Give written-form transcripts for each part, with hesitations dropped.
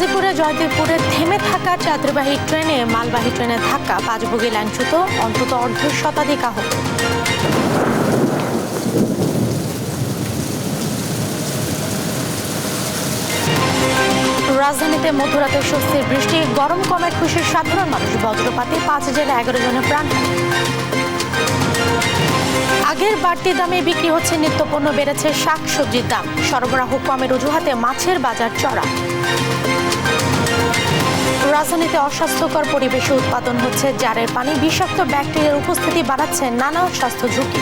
গাজীপুরে জয়দেবপুরে থেমে থাকা যাত্রীবাহী ট্রেনে মালবাহী ট্রেনে ধাক্কা, 5 বগি লাইনচ্যুত, অন্তত অর্ধ শতাধিক আহত। রাজধানীতে মধ্যরাতে স্বস্তির বৃষ্টি, গরম কমে খুশির সাধারণ মানুষ। বজ্রপাতে 5 জেলা 11 জনের প্রাণ। আগের বাড়তি দামে বিক্রি হচ্ছে নিত্যপণ্য, বেড়েছে শাকসবজির দাম। সরবরাহ কমের অজুহাতে মাছের বাজার চড়া। রাজধানীতে অস্বাস্থ্যকর পরিবেশে উৎপাদন হচ্ছে জারের পানি, বিষাক্ত ব্যাকটেরিয়ার উপস্থিতি বাড়াচ্ছে নানা স্বাস্থ্য ঝুঁকি।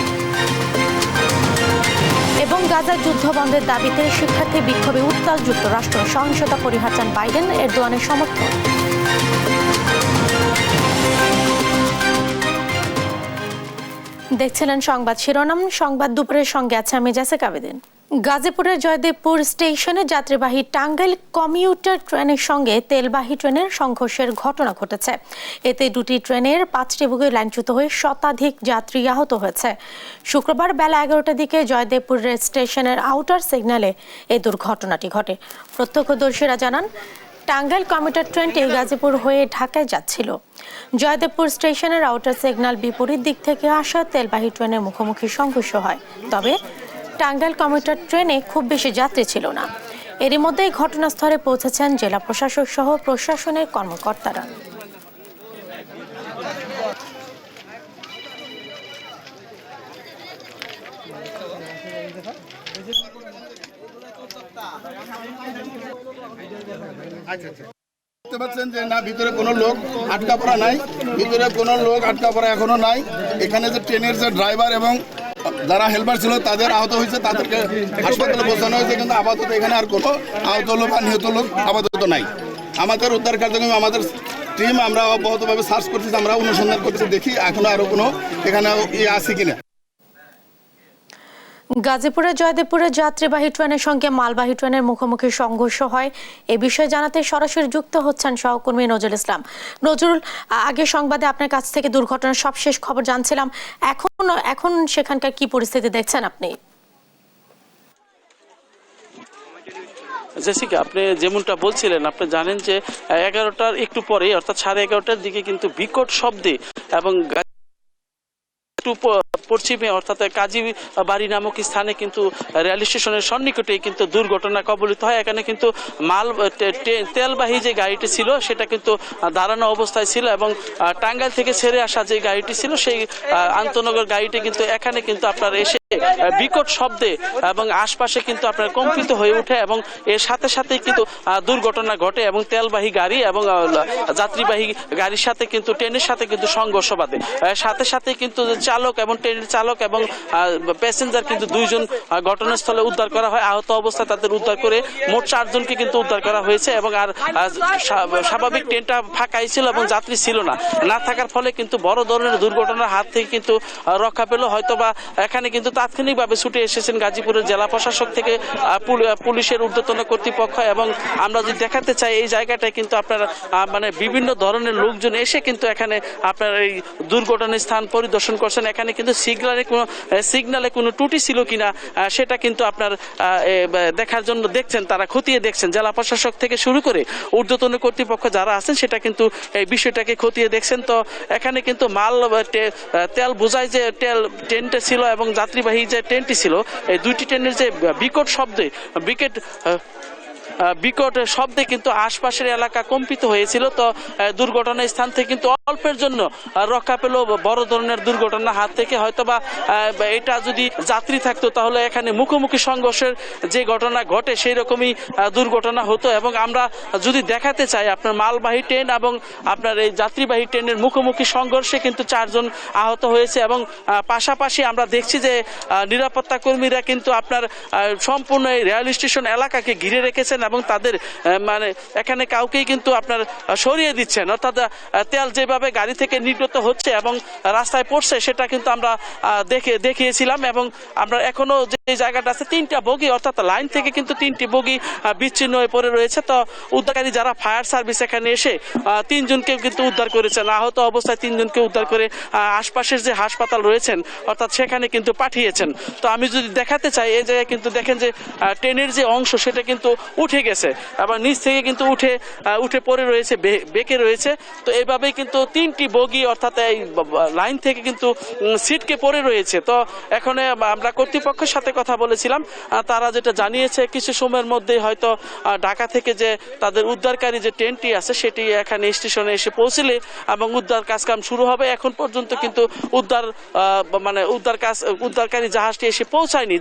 এবং গাজার যুদ্ধ বন্ধের দাবিতে শিক্ষার্থী বিক্ষোভে উত্তাল যুক্তরাষ্ট্র, সহিংসতা পরিহার চান বাইডেন, এরদোয়ানের সমর্থন। দেখছিলেন সংবাদ শিরোনাম। সংবাদ দুপুরের সঙ্গে আছে আমি জেসিকা বেদিন। গাজীপুরের জয়দেবপুর স্টেশনে যাত্রীবাহী টাঙ্গাইল কমিউটার ট্রেনের সঙ্গে তেলবাহী ট্রেনের সংঘর্ষের ঘটনা ঘটেছে। এতে দুটি ট্রেনের 5টি বগি লাইনচ্যুত হয়ে শতাধিক যাত্রী আহত হয়েছে। শুক্রবার বেলা 11টার দিকে জয়দেবপুর রেল স্টেশনের আউটার সিগন্যালে এই দুর্ঘটনাটি ঘটে। প্রত্যক্ষদর্শীরা জানান, টাঙ্গাইল কমিউটার ট্রেনটি গাজীপুর হয়ে ঢাকায় যাচ্ছিল। জয়দেবপুর স্টেশনের আউটার সিগন্যাল বিপরীত দিক থেকে আসা তেলবাহী ট্রেনের মুখোমুখি সংঘর্ষ হয়। তবে টাঙ্গাইল কমিউটার ট্রেনে খুব বেশি যাত্রী ছিল না। এরই মধ্যেই ঘটনাস্থলে পৌঁছেছেন জেলা প্রশাসক সহ প্রশাসনের কর্মকর্তারা। দেখতে পাচ্ছেন যে না, ভিতরে কোনো লোক আটকা পড়া নাই, ভিতরে কোনো লোক আটকা পড়া এখনো নাই। এখানে যে ট্রেনের যে ড্রাইভার এবং যারা হেল্পার ছিল তাদের আহত হয়েছে, তাদেরকে হাসপাতালে পৌঁছানো হয়েছে, কিন্তু আপাতত এখানে আর কোনো আহত লোক বা নিহত লোক আপাতত নাই। আমাদের উদ্ধার কার্যক্রমে আমাদের টিম আমরা অব্যাহতভাবে সার্চ করতেছি, আমরা অনুসন্ধান করতেছি, দেখি এখনো আরো কোনো এখানে আছে কিনা। গাজীপুরে জয়দেবপুরে যাত্রীবাহী ট্রেনের সঙ্গে মালবাহী ট্রেনের মুখোমুখি সংঘর্ষ হয়। এ বিষয়ে জানাতে সরাসরি যুক্ত হচ্ছেন সহকর্মী নজরুল ইসলাম। নজরুল, আগে সংবাদে আপনার কাছ থেকে দুর্ঘটনার সবশেষ খবর জানছিলাম, এখন সেখানকার কি পরিস্থিতি দেখছেন আপনি? জেসিকা, আপনি যেমনটা বলছিলেন, আপনি জানেন যে 11টার একটু পরে অর্থাৎ 11:30টার দিকে কিন্তু বিকট শব্দে এবং পশ্চিমে অর্থাৎ কাজী বাড়ি নামক স্থানে কিন্তু রেল স্টেশনের সন্নিকটে কিন্তু দুর্ঘটনা কবলিত হয়। এখানে কিন্তু তেলবাহী যে গাড়িটি ছিল সেটা কিন্তু দাঁড়ানো অবস্থায় ছিল এবং টাঙ্গাইল থেকে ছেড়ে আসা যে গাড়িটি ছিল সেই আন্তনগর গাড়িটি কিন্তু এখানে কিন্তু আপনার এসে বিকট শব্দে এবং আশপাশে কিন্তু আপনার কম্পিত হয়ে ওঠে এবং এর সাথে সাথে কিন্তু দুর্ঘটনা ঘটে এবং তেলবাহী গাড়ি এবং যাত্রীবাহী গাড়ির সাথে কিন্তু ট্রেনের সাথে কিন্তু সংঘর্ষ বাধে। সাথে সাথে কিন্তু চালক এবং ট্রেনের চালক এবং প্যাসেঞ্জার কিন্তু 2 জন ঘটনাস্থলে উদ্ধার করা হয়। আহত অবস্থায় তাদের উদ্ধার করে মোট 4 জনকে কিন্তু উদ্ধার করা হয়েছে এবং আর স্বাভাবিক ট্রেনটা ফাঁকাই ছিল এবং যাত্রী ছিল না থাকার ফলে কিন্তু বড় ধরনের দুর্ঘটনার হাত থেকে কিন্তু রক্ষা পেল। হয়তো বা এখানে কিন্তু তাৎক্ষণিকভাবে ছুটে এসেছেন গাজীপুরের জেলা প্রশাসক থেকে পুলিশের ঊর্ধ্বতন কর্তৃপক্ষ এবং আমরা যদি দেখাতে চাই এই জায়গাটায় কিন্তু আপনার মানে বিভিন্ন ধরনের লোকজন এসে কিন্তু এখানে আপনার এই দুর্ঘটনার স্থান পরিদর্শন করছেন। এখানে কিন্তু সিগন্যালে কোনো ত্রুটি ছিল কিনা সেটা কিন্তু আপনার দেখার জন্য দেখছেন, তারা খতিয়ে দেখছেন। জেলা প্রশাসক থেকে শুরু করে ঊর্ধ্বতন কর্তৃপক্ষ যারা আছেন সেটা কিন্তু এই বিষয়টাকে খতিয়ে দেখছেন। তো এখানে কিন্তু তেল বোঝাই যে ট্রেনটা ছিল এবং যাত্রীবাহী যে ট্রেনটি ছিল, এই 2টি ট্রেনের যে বিকট শব্দে কিন্তু আশপাশের এলাকা কম্পিত হয়েছিল। তো দুর্ঘটনার স্থান থেকে কিন্তু অল্পের জন্য রক্ষা পেল বড় ধরনের দুর্ঘটনার হাত থেকে। হয়তোবা এটা যদি যাত্রী থাকতো তাহলে এখানে মুখোমুখি সংঘর্ষের যে ঘটনা ঘটে সেই রকমই দুর্ঘটনা হতো। এবং আমরা যদি দেখাতে চাই আপনার মালবাহী ট্রেন এবং আপনার এই যাত্রীবাহী ট্রেনের মুখোমুখি সংঘর্ষে কিন্তু 4 জন আহত হয়েছে এবং পাশাপাশি আমরা দেখছি যে নিরাপত্তা কর্মীরা কিন্তু আপনার সম্পূর্ণ এই রেল স্টেশন এলাকাকে ঘিরে রেখেছেন এবং তাদের মানে এখানে কাউকেই কিন্তু আপনার সরিয়ে দিচ্ছেন। অর্থাৎ তেল যেভাবে গাড়ি থেকে নির্গত হচ্ছে এবং রাস্তায় পড়ছে সেটা কিন্তু আমরা দেখিয়েছিলাম এবং আমরা এখনো যে জায়গাটা আছে 3টা বগি অর্থাৎ লাইন থেকে কিন্তু 3টি বগি বিচ্ছিন্ন হয়ে পড়ে রয়েছে। তো উদ্ধারকারী যারা ফায়ার সার্ভিস এখানে এসে 3 জনকে কিন্তু উদ্ধার করেছেন। আহত অবস্থায় 3 জনকে উদ্ধার করে আশপাশের যে হাসপাতাল রয়েছেন অর্থাৎ সেখানে কিন্তু পাঠিয়েছেন। তো আমি যদি দেখাতে চাই এই জায়গায় কিন্তু দেখেন যে ট্রেনের যে অংশ সেটা কিন্তু উঠে উঠে গেছে এবং নিচ থেকে কিন্তু উঠে পড়ে রয়েছে, বেঁকে রয়েছে। তো এইভাবেই কিন্তু 3টি বগি অর্থাৎ এই লাইন থেকে কিন্তু সিটকে পড়ে রয়েছে। তো এখন আমরা কর্তৃপক্ষের সাথে কথা বলেছিলাম, তারা যেটা জানিয়েছে কিছু সময়ের মধ্যেই হয়তো ঢাকা থেকে যে তাদের উদ্ধারকারী যে ট্রেনটি আছে সেটি এখানে স্টেশনে এসে পৌঁছলে এবং উদ্ধার কাজকাম শুরু হবে। এখন পর্যন্ত কিন্তু উদ্ধারকারী জাহাজটি এসে পৌঁছায়নি,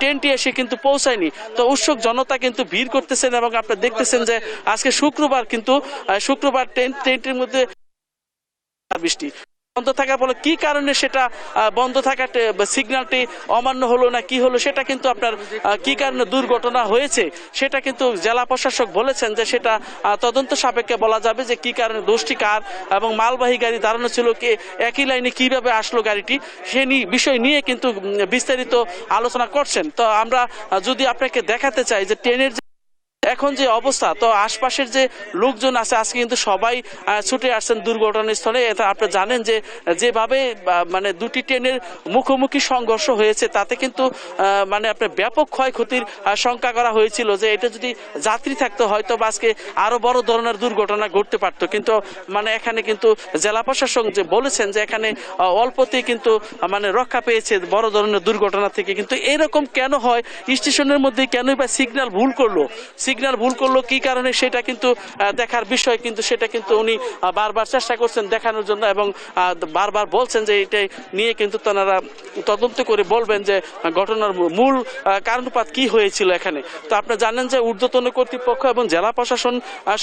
ট্রেনটি এসে কিন্তু পৌঁছায়নি। তো উৎসুক জনতা কিন্তু ভিড় করতেছেন এবং আপনারা দেখতেছেন যে আজকে শুক্রবার কিন্তু ট্রেনটির মধ্যে বৃষ্টি বন্ধ থাকার ফলে কি কারণে সেটা বন্ধ থাকা সিগন্যালটি অমান্য হলো না কি হলো সেটা কিন্তু আপনার কি কারণে দুর্ঘটনা হয়েছে সেটা কিন্তু জেলা প্রশাসক বলেছেন যে সেটা তদন্ত সাপেক্ষে বলা যাবে যে কি কারণে দোষটি কার এবং মালবাহী গাড়ি দাঁড়ানো ছিল কে, একই লাইনে কিভাবে আসলো গাড়িটি, সে বিষয় নিয়ে কিন্তু বিস্তারিত আলোচনা করছেন। তো আমরা যদি আপনাকে দেখাতে চাই যে ট্রেনের এখন যে অবস্থা, তো আশপাশের যে লোকজন আছে আজকে কিন্তু সবাই ছুটে আসছেন দুর্ঘটনাস্থলে। এটা আপনি জানেন যে যেভাবে মানে দুটি ট্রেনের মুখোমুখি সংঘর্ষ হয়েছে তাতে কিন্তু মানে আপনার ব্যাপক ক্ষয়ক্ষতির শঙ্কা করা হয়েছিল যে এটা যদি যাত্রী থাকতো হয়তো আজকে আরো বড় ধরনের দুর্ঘটনা ঘটতে পারতো। কিন্তু মানে এখানে কিন্তু জেলা প্রশাসক যে বলেছেন যে এখানে অল্পতেই কিন্তু মানে রক্ষা পেয়েছে বড় ধরনের দুর্ঘটনা থেকে। কিন্তু এরকম কেন হয়, স্টেশনের মধ্যে কেনই বা সিগন্যাল ভুল করলো কি কারণে সেটা কিন্তু দেখার বিষয়, কিন্তু সেটা কিন্তু উনি বারবার চেষ্টা করছেন দেখানোর জন্য এবং বারবার বলছেন যে এটা নিয়ে কিন্তু তারা তদন্ত করে বলবেন যে ঘটনার মূল কারণপাত কি হয়েছিল এখানে। তো আপনি জানেন যে ঊর্ধ্বতন কর্তৃপক্ষ এবং জেলা প্রশাসন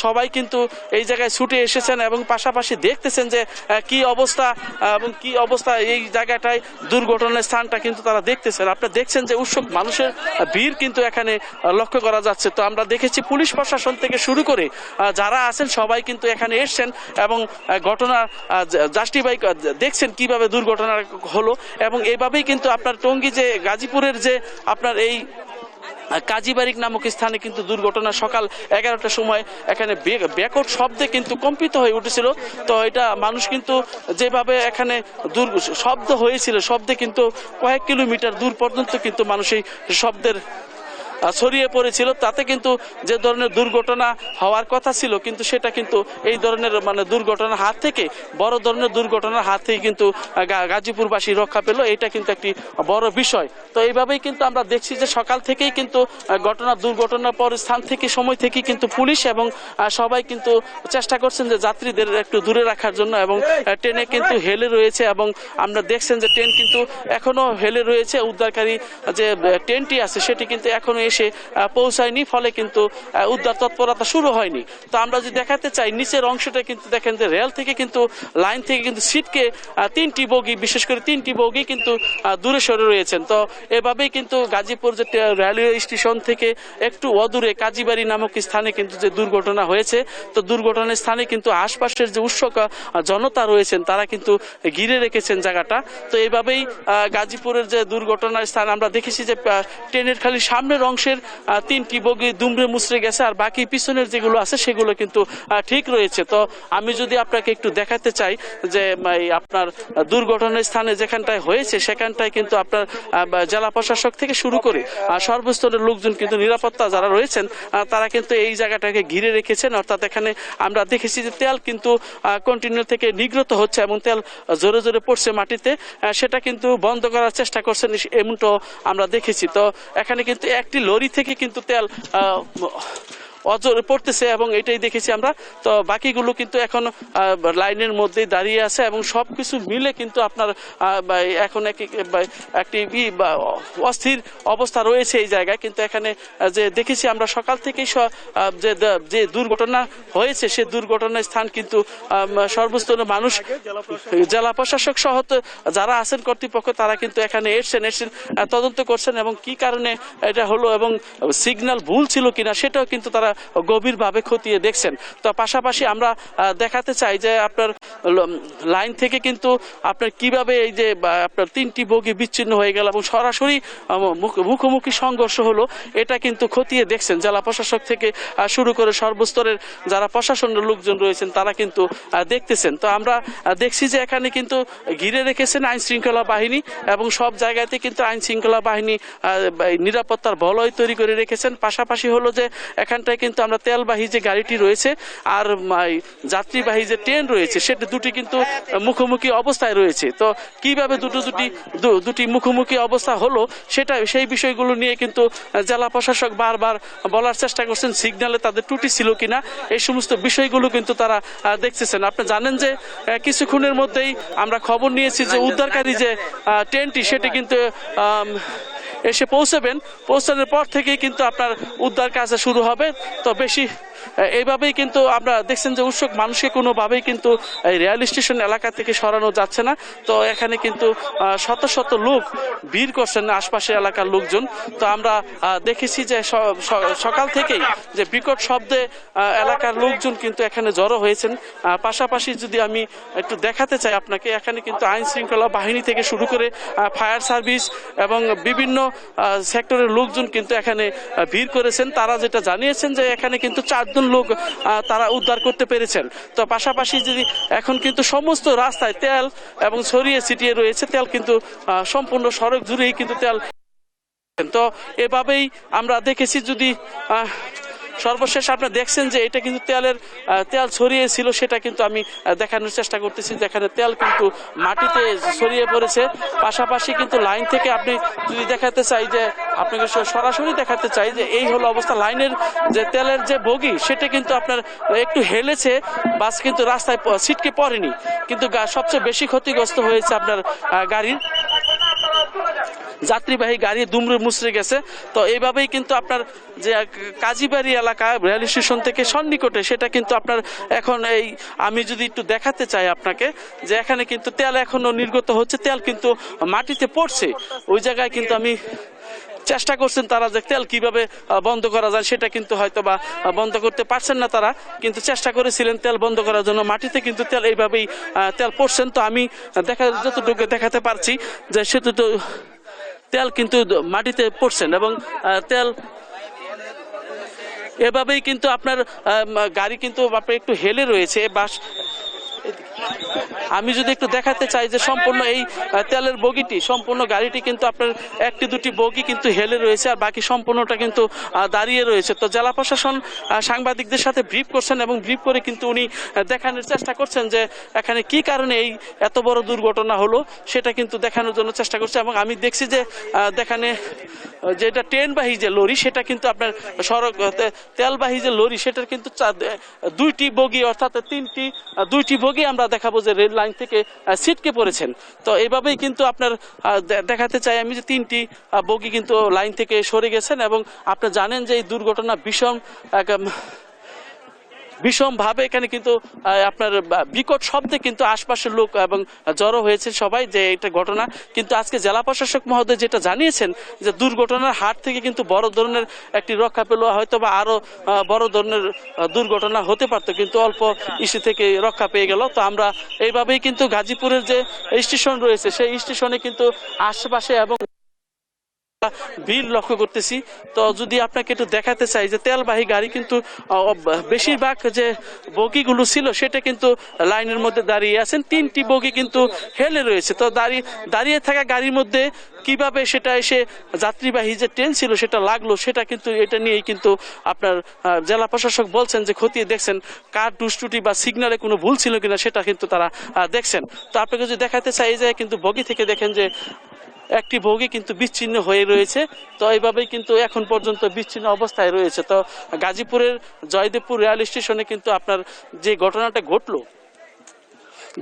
সবাই কিন্তু এই জায়গায় ছুটে এসেছেন এবং পাশাপাশি দেখতেছেন যে কি অবস্থা এই জায়গাটায় দুর্ঘটনার স্থানটা কিন্তু তারা দেখতেছেন। আপনি দেখছেন যে উৎসুক মানুষের ভিড় কিন্তু এখানে লক্ষ্য করা যাচ্ছে। তো আমরা দেখেছি পুলিশ প্রশাসন থেকে শুরু করে যারা আছেন সবাই কিন্তু এখানে এসছেন এবং ঘটনা জাস্টিফাই দেখছেন কিভাবে দুর্ঘটনা হলো এবং এইভাবেই কিন্তু আপনার টঙ্গী যে গাজীপুরের যে আপনার এই কাজীবাড়িক নামক স্থানে কিন্তু দুর্ঘটনা সকাল 11টার সময় এখানে ব্যাকট শব্দে কিন্তু কম্পিত হয়ে উঠেছিল। তো এটা মানুষ কিন্তু যেভাবে এখানে শব্দ হয়েছিল, শব্দে কিন্তু কয়েক কিলোমিটার দূর পর্যন্ত কিন্তু মানুষ এই শব্দের ছড়িয়ে পড়েছিল। তাতে কিন্তু যে ধরনের দুর্ঘটনা হওয়ার কথা ছিল কিন্তু সেটা কিন্তু এই ধরনের মানে দুর্ঘটনার হাত থেকে বড় ধরনের দুর্ঘটনার হাত থেকে কিন্তু গাজীপুরবাসী রক্ষা পেল, এটা কিন্তু একটি বড় বিষয়। তো এইভাবেই কিন্তু আমরা দেখছি যে সকাল থেকেই কিন্তু দুর্ঘটনার পর স্থান থেকে সময় থেকে কিন্তু পুলিশ এবং সবাই কিন্তু চেষ্টা করছেন যে যাত্রীদের একটু দূরে রাখার জন্য এবং ট্রেনে কিন্তু হেলে রয়েছে এবং আমরা দেখছেন যে ট্রেন কিন্তু এখনো হেলে রয়েছে। উদ্ধারকারী যে ট্রেনটি আছে সেটি কিন্তু এখনো এসে পৌঁছায়নি, ফলে কিন্তু উদ্ধার তৎপরতা শুরু হয়নি। তো আমরা যদি দেখাতে চাই নিচের অংশটা কিন্তু দেখেন যে রেল থেকে কিন্তু লাইন থেকে কিন্তু সিটকে 3টি বগি, বিশেষ করে 3টি বগি কিন্তু দূরে সরে রয়েছেন। তো এভাবেই কিন্তু গাজীপুর যে রেলওয়ে স্টেশন থেকে একটু অদূরে কাজীবাড়ি নামক স্থানে কিন্তু যে দুর্ঘটনা হয়েছে, তো দুর্ঘটনার স্থানে কিন্তু আশপাশের যে উৎসুক জনতা রয়েছেন তারা কিন্তু ঘিরে রেখেছেন জায়গাটা। তো এইভাবেই গাজীপুরের যে দুর্ঘটনার স্থান আমরা দেখেছি যে ট্রেনের খালি সামনের অংশের 3টি বগি দুমড়ে মুচড়ে গেছে আর বাকি পিছনের যেগুলো আছে সেগুলো কিন্তু ঠিক রয়েছে। তো আমি যদি আপনাকে একটু দেখাতে চাই যে আপনার দুর্ঘটনার স্থানে যেখানটায় হয়েছে সেখানটায় কিন্তু আপনার জেলা প্রশাসক থেকে শুরু করে সর্বস্তরের লোকজন কিন্তু নিরাপত্তা যারা রয়েছেন তারা কিন্তু এই জায়গাটাকে ঘিরে রেখেছেন। অর্থাৎ এখানে আমরা দেখেছি যে তেল কিন্তু কন্টিনিউ থেকে নির্গত হচ্ছে এবং তেল জোরে জোরে পড়ছে মাটিতে, সেটা কিন্তু বন্ধ করার চেষ্টা করছেন এমনটাও আমরা দেখেছি। তো এখানে কিন্তু একটি লরি থেকে কিন্তু তেল অজরে পড়তেছে এবং এটাই দেখেছি আমরা। তো বাকিগুলো কিন্তু এখন লাইনের মধ্যেই দাঁড়িয়ে আছে এবং সবকিছু মিলে কিন্তু আপনার এখন একটি অস্থির অবস্থা রয়েছে এই জায়গায়। কিন্তু এখানে যে দেখেছি আমরা সকাল থেকেই যে দুর্ঘটনা হয়েছে সে দুর্ঘটনার স্থান কিন্তু সর্বস্তরের মানুষ, জেলা প্রশাসক সহ যারা আছেন কর্তৃপক্ষ তারা কিন্তু এখানে এসছেন তদন্ত করছেন এবং কি কারণে এটা হলো এবং সিগন্যাল ভুল ছিল কিনা সেটাও কিন্তু তারা গভীরভাবে খতিয়ে দেখছেন। তো পাশাপাশি আমরা দেখাতে চাই যে আপনার লাইন থেকে কিন্তু আপনার কিভাবে এই যে আপনার 3টি বগি বিচ্ছিন্ন হয়ে গেল এবং সরাসরি মুখোমুখি সংঘর্ষ হলো, এটা কিন্তু খতিয়ে দেখছেন জেলা প্রশাসক থেকে শুরু করে সর্বস্তরের যারা প্রশাসনের লোকজন রয়েছেন তারা কিন্তু দেখতেছেন। তো আমরা দেখছি যে এখানে কিন্তু ঘিরে রেখেছেন আইন শৃঙ্খলা বাহিনী এবং সব জায়গাতে কিন্তু আইন শৃঙ্খলা বাহিনী নিরাপত্তার বলয় তৈরি করে রেখেছেন। পাশাপাশি হলো যে এখানটায় কিন্তু আমরা তেলবাহী যে গাড়িটি রয়েছে আর যাত্রীবাহী যে ট্রেন রয়েছে সেটা দুটি কিন্তু মুখোমুখি অবস্থায় রয়েছে। তো কিভাবে দুটি মুখোমুখি অবস্থা হলো সেই বিষয়গুলো নিয়ে কিন্তু জেলা প্রশাসক বারবার বলার চেষ্টা করছেন সিগন্যালে তাদের ত্রুটি ছিল কিনা, এই সমস্ত বিষয়গুলো কিন্তু তারা দেখতেছেন। আপনি জানেন যে কিছুক্ষণের মধ্যেই আমরা খবর নিয়েছি যে উদ্ধারকারী যে ট্রেনটি সেটি কিন্তু এসে পৌঁছানোর পর থেকেই কিন্তু আপনার উদ্ধার কাজ শুরু হবে। তো এইভাবেই কিন্তু আমরা দেখছেন যে উৎসুক মানুষকে কোনোভাবেই কিন্তু এই রেল স্টেশন এলাকা থেকে সরানো যাচ্ছে না। তো এখানে কিন্তু শত শত লোক ভিড় করছেন আশপাশের এলাকার লোকজন। তো আমরা দেখেছি যে সকাল থেকেই যে বিকট শব্দে এলাকার লোকজন কিন্তু এখানে জড়ো হয়েছেন। পাশাপাশি যদি আমি একটু দেখাতে চাই আপনাকে, এখানে কিন্তু আইন শৃঙ্খলা বাহিনী থেকে শুরু করে ফায়ার সার্ভিস এবং বিভিন্ন সেক্টরের লোকজন কিন্তু এখানে ভিড় করেছেন। তারা যেটা জানিয়েছেন যে এখানে কিন্তু 4 জন লোক তারা উদ্ধার করতে পেরেছেন। তো পাশাপাশি যদি এখন কিন্তু সমস্ত রাস্তায় তেল এবং ছড়িয়ে ছিটিয়ে রয়েছে তেল, কিন্তু সম্পূর্ণ সড়ক জুড়েই কিন্তু তেল। তো এভাবেই আমরা দেখেছি যদি সর্বশেষ আপনি দেখছেন যে এটা কিন্তু তেল ছড়িয়েছিল, সেটা কিন্তু আমি দেখানোর চেষ্টা করতেছি। যেখানে তেল কিন্তু মাটিতে ছড়িয়ে পড়েছে। পাশাপাশি কিন্তু লাইন থেকে আপনি যদি দেখাতে চাই যে আপনাকে সরাসরি দেখাতে চাই যে এই হলো অবস্থা। লাইনের যে তেলের যে বগি সেটা কিন্তু আপনার একটু হেলেছে, বাস কিন্তু রাস্তায় ছিটকে পড়েনি, কিন্তু সবচেয়ে বেশি ক্ষতিগ্রস্ত হয়েছে আপনার গাড়ির যাত্রীবাহী গাড়ি দুমড়ে মুচড়ে গেছে। তো এইভাবেই কিন্তু আপনার যে কাজীবাড়ি এলাকা রেল স্টেশন থেকে সন্নিকটে সেটা কিন্তু আপনার এখন আমি যদি একটু দেখাতে চাই আপনাকে যে এখানে কিন্তু তেল এখনো নির্গত হচ্ছে, তেল কিন্তু মাটিতে পড়ছে। ওই জায়গায় কিন্তু আমি চেষ্টা করছেন তারা যে তেল কিভাবে বন্ধ করা যায়, সেটা কিন্তু হয়তো বা বন্ধ করতে পারছেন না তারা, কিন্তু চেষ্টা করেছিলেন তেল বন্ধ করার জন্য। মাটিতে কিন্তু তেল এইভাবেই তেল পড়ছেন। তো আমি যতটুকু দেখাতে পারছি যে সেতু তেল কিন্তু মাটিতে পড়ছেন এবং তেল এভাবেই কিন্তু আপনার গাড়ি কিন্তু আপনার একটু হেলে রয়েছে। আমি যদি একটু দেখাতে চাই যে সম্পূর্ণ এই তেলের বগিটি সম্পূর্ণ গাড়িটি কিন্তু আপনার 1-2টি বগি কিন্তু হেলে রয়েছে আর বাকি সম্পূর্ণটা কিন্তু দাঁড়িয়ে রয়েছে। তো জেলা প্রশাসন সাংবাদিকদের সাথে ব্রিফ করছেন এবং ব্রিফ করে কিন্তু উনি দেখানোর চেষ্টা করছেন যে এখানে কি কারণে এই এত বড় দুর্ঘটনা হলো সেটা কিন্তু দেখানোর জন্য চেষ্টা করছে। এবং আমি দেখছি যে দেখানে যেটা ট্রেনবাহী যে লরি সেটা কিন্তু আপনার তেলবাহী যে লরি সেটার কিন্তু 2টি বগি অর্থাৎ 2টি বগি আমরা দেখাবো যে রেল লাইন থেকে ছিটকে পড়েছেন। তো এইভাবেই কিন্তু আপনার দেখাতে চাই আমি যে 3টি বগি কিন্তু লাইন থেকে সরে গেছেন এবং আপনি জানেন যে এই দুর্ঘটনা ভীষণভাবে এখানে কিন্তু আপনার বিকট শব্দে কিন্তু আশপাশের লোক এবং জড়ো হয়েছে সবাই যে এটা ঘটনা। কিন্তু আজকে জেলা প্রশাসক মহোদয় যেটা জানিয়েছেন যে দুর্ঘটনার হাত থেকে কিন্তু বড় ধরনের একটি রক্ষা পেল, হয়তো বা আরো বড় ধরনের দুর্ঘটনা হতে পারতো, কিন্তু অল্প ইস্যু থেকে রক্ষা পেয়ে গেল। তো আমরা এইভাবেই কিন্তু গাজীপুরের যে স্টেশন রয়েছে সেই স্টেশনে কিন্তু আশেপাশে এবং ভিড় লক্ষ্য করতেছি। তো যদি আপনাকে একটু দেখাতে চাই যে তেলবাহী গাড়ি কিন্তু বেশিরভাগ যে বগিগুলো ছিল সেটা কিন্তু লাইনের মধ্যে দাঁড়িয়ে আছেন, 3টি বগি কিন্তু হেলে রয়েছে। তো দাঁড়িয়ে থাকা গাড়ির মধ্যে কিভাবে সেটা এসে যাত্রীবাহী যে ট্রেন ছিল সেটা লাগলো, সেটা কিন্তু এটা নিয়েই কিন্তু আপনার জেলা প্রশাসক বলছেন যে খতিয়ে দেখছেন কার দুষ্টুটি বা সিগন্যালে কোনো ভুল ছিল কিনা সেটা কিন্তু তারা দেখছেন। তো আপনাকে যদি দেখাতে চাই যে কিন্তু বগি থেকে দেখেন যে একটি বগি কিন্তু বিচ্ছিন্ন হয়ে রয়েছে। তো এইভাবেই কিন্তু এখন পর্যন্ত বিচ্ছিন্ন অবস্থায় রয়েছে। তো গাজীপুরের জয়দেবপুর রেল স্টেশনে কিন্তু আপনার যে ঘটনাটা ঘটলো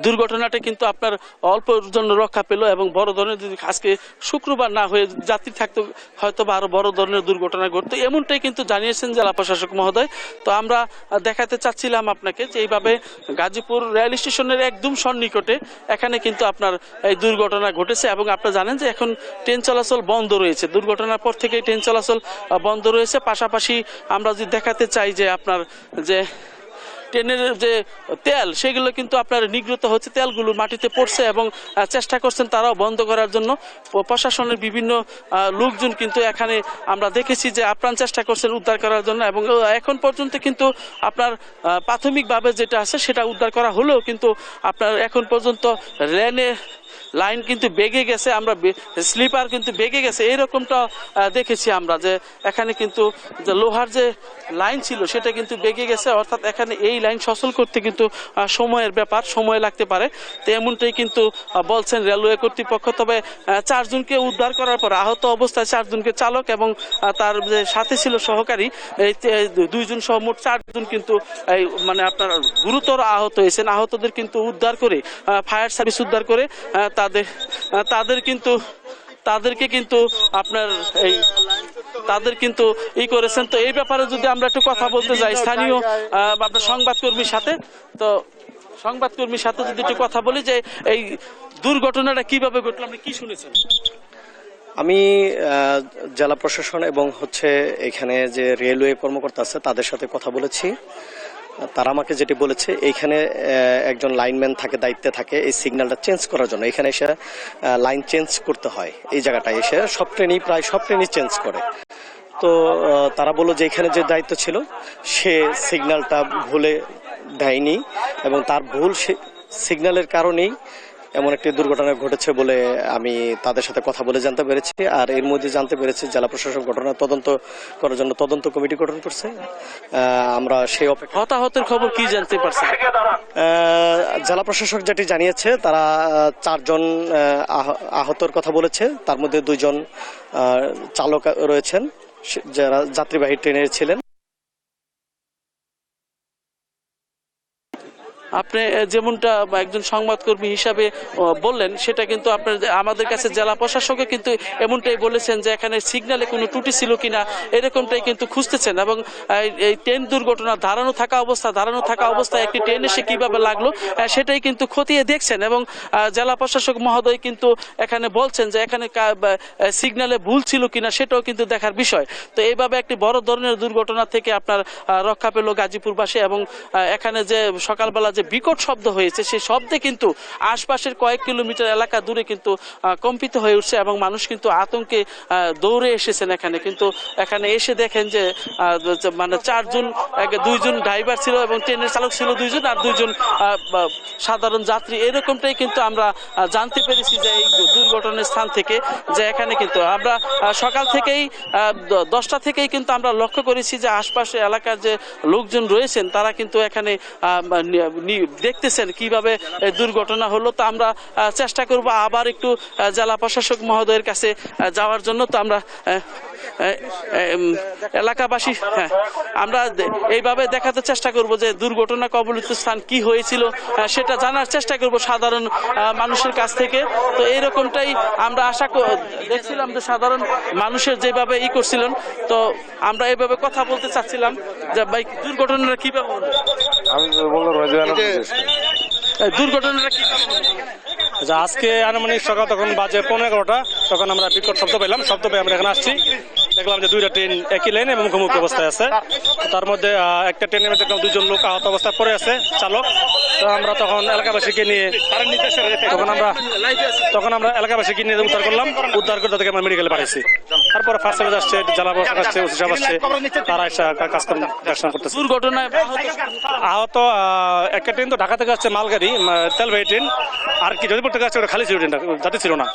দুর্ঘটনাটা কিন্তু আপনার অল্পর জন্য রক্ষা পেল এবং বড় ধরনের যদি আজকে শুক্রবার না হয়ে যাত্রী থাকতো হয়তো বা আরো বড় ধরনের দুর্ঘটনা ঘটতো, এমনটাই কিন্তু জানিয়েছেন জেলা প্রশাসক মহোদয়। তো আমরা দেখাতে চাচ্ছিলাম আপনাকে যে এইভাবে গাজীপুর রেল স্টেশনের একদম সন্নিকটে এখানে কিন্তু আপনার এই দুর্ঘটনা ঘটেছে এবং আপনারা জানেন যে এখন ট্রেন চলাচল বন্ধ রয়েছে। দুর্ঘটনার পর থেকেই ট্রেন চলাচল বন্ধ রয়েছে। পাশাপাশি আমরা যদি দেখাতে চাই যে আপনার যে ট্রেনের যে তেল সেগুলো কিন্তু আপনার নিগৃহীত হচ্ছে, তেলগুলো মাটিতে পড়ছে এবং চেষ্টা করছেন তারাও বন্ধ করার জন্য। প্রশাসনের বিভিন্ন লোকজন কিন্তু এখানে আমরা দেখেছি যে আপ্রাণ চেষ্টা করছেন উদ্ধার করার জন্য এবং এখন পর্যন্ত কিন্তু আপনার প্রাথমিকভাবে যেটা আছে সেটা উদ্ধার করা হলেও কিন্তু আপনার এখন পর্যন্ত রেলের লাইন কিন্তু বেগে গেছে, আমরা স্লিপার কিন্তু বেগে গেছে এরকমটা দেখেছি আমরা, যে এখানে কিন্তু যে লোহার যে লাইন ছিল সেটা কিন্তু বেগে গেছে, অর্থাৎ এখানে এই লাইন সচল করতে কিন্তু সময়ের ব্যাপার, সময় লাগতে পারে। তো এমনটাই কিন্তু বলছেন রেলওয়ে কর্তৃপক্ষ। তবে 4 জনকে উদ্ধার করার পর আহত অবস্থায় 4 জনকে চালক এবং তার যে সাথে ছিল সহকারী, এই 2 জন সহ মোট 4 জন কিন্তু এই মানে আপনার গুরুতর আহত হয়েছেন। আহতদের কিন্তু উদ্ধার করে ফায়ার সার্ভিস উদ্ধার করে তাদেরকে কিন্তু আপনার এই তাদের কিন্তু করেছেন। তো এই ব্যাপারে যদি আমরা একটু কথা বলতে যাই স্থানীয় আপনার সংবাদকর্মীর সাথে যদি একটু কথা বলি যে এই দুর্ঘটনাটা কিভাবে ঘটলো, আপনি কি শুনেছেন? আমি জেলা প্রশাসন এবং এখানে যে রেলওয়ে কর্মকর্তা আছে তাদের সাথে কথা বলেছি। তারা আমাকে যেটি বলেছে, এইখানে একজন লাইনম্যান থাকে, দায়িত্বে থাকে এই সিগন্যালটা চেঞ্জ করার জন্য। এখানে এসে লাইন চেঞ্জ করতে হয়, এই জায়গাটায় এসে প্রায় সব ট্রেনই চেঞ্জ করে। তো তারা বললো যে এখানে যে দায়িত্ব ছিল সে সিগন্যালটা ভুলে দেয়নি এবং তার ভুল সিগন্যালের কারণেই এমন একটি দুর্ঘটনা ঘটেছে বলে আমি তাদের সাথে কথা বলে জানতে পেরেছি। আর এর মধ্যে জানতে পেরেছি জেলা প্রশাসন ঘটনা তদন্ত করার জন্য তদন্ত কমিটি গঠন করছে। আমরা সেই অপেক্ষা। হতাহতের খবর কি জানতে পারছেন? জেলা প্রশাসক যেটি জানিয়েছে, তারা 4 জন আহতর কথা বলেছে, তার মধ্যে 2 জন চালক রয়েছেন যারা যাত্রীবাহী ট্রেনের ছিলেন। আপনি যেমনটা একজন সংবাদকর্মী হিসাবে বললেন, সেটা কিন্তু আপনার আমাদের কাছে জেলা প্রশাসকও কিন্তু এমনটাই বলেছেন যে এখানে সিগন্যালে কোনো ত্রুটি ছিল কিনা এরকমটাই কিন্তু খুঁজতেছেন এবং এই ট্রেন দুর্ঘটনা দাঁড়ানো থাকা অবস্থায় একটি ট্রেন এসে কিভাবে লাগলো সেটাই কিন্তু খতিয়ে দেখছেন এবং জেলা প্রশাসক মহোদয় কিন্তু এখানে বলছেন যে এখানে সিগন্যালে ভুল ছিল কিনা সেটাও কিন্তু দেখার বিষয়। তো এইভাবে একটি বড় ধরনের দুর্ঘটনা থেকে আপনার রক্ষা পেল গাজীপুরবাসী এবং এখানে যে সকালবেলা যে বিকট শব্দ হয়েছে সেই শব্দে কিন্তু আশপাশের কয়েক কিলোমিটার এলাকা দূরে কিন্তু কম্পিত হয়ে উঠছে এবং মানুষ কিন্তু আতঙ্কে দৌড়ে এসেছেন এখানে। কিন্তু এখানে এসে দেখেন যে মানে 4 জন, 2 জন ড্রাইভার ছিল এবং ট্রেনের চালক ছিল 2 জন আর 2 জন সাধারণ যাত্রী। এরকমটাই কিন্তু আমরা জানতে পেরেছি যে এই দুর্ঘটনার স্থান থেকে, যে এখানে কিন্তু আমরা সকাল থেকেই 10টা থেকেই কিন্তু আমরা লক্ষ্য করেছি যে আশপাশে এলাকার যে লোকজন রয়েছেন তারা কিন্তু এখানে দেখতেছেন কিভাবে দুর্ঘটনা হলো। তো আমরা চেষ্টা করব আবার একটু জেলা প্রশাসক মহোদয়ের কাছে যাওয়ার জন্য। তো আমরা এলাকাবাসী আমরা এইভাবে দেখাতে চেষ্টা করব যে দুর্ঘটনা কবলিত স্থান কি হয়েছিল সেটা জানার চেষ্টা করব সাধারণ মানুষের কাছ থেকে। তো এইরকমটাই আমরা আশা দেখছিলাম যে সাধারণ মানুষের যেভাবে করছিলেন, তো আমরা এইভাবে কথা বলতে চাচ্ছিলাম যে ভাই দুর্ঘটনাটা কিভাবে হলো, দুর্ঘটনাটা কিভাবে হলো? আজকে আনুমানিক সকাল তখন বাজে 11:15, তখন আমরা বিকট শব্দ পেলাম। শব্দ পেয়ে আমরা এখানে আসছি, দেখলাম যে 2টা ট্রেন একই লাইনে এবং মুখোমুখি অবস্থায় আছে। তার মধ্যে একটা ট্রেনের মধ্যে দেখলাম 2 জন লোক আহত অবস্থায় পড়ে আছে, চালক। তো আমরা তখন এলাকাবাসীকে নিয়ে এলাকাবাসীকে নিয়ে উদ্ধার করলাম। উদ্ধার করে তাদেরকে আমরা মেডিকেলে পাঠাইছি। তারপরে ফায়ার সার্ভিস আসছে, জেলা প্রশাসন আসছে, ওসি সাহেব আসছে, তারা এসে কাজকর্ম দেখাশোনা করতেছে। দুর্ঘটনায় আহত একটা ট্রেন তো ঢাকা থেকে আসছে, মালগাড়ি তেলবাহী ট্রেন। আর কি যদি পড়তে আসছে ওটা খালি ছিল, ট্রেনটা যাত্রী ছিল না,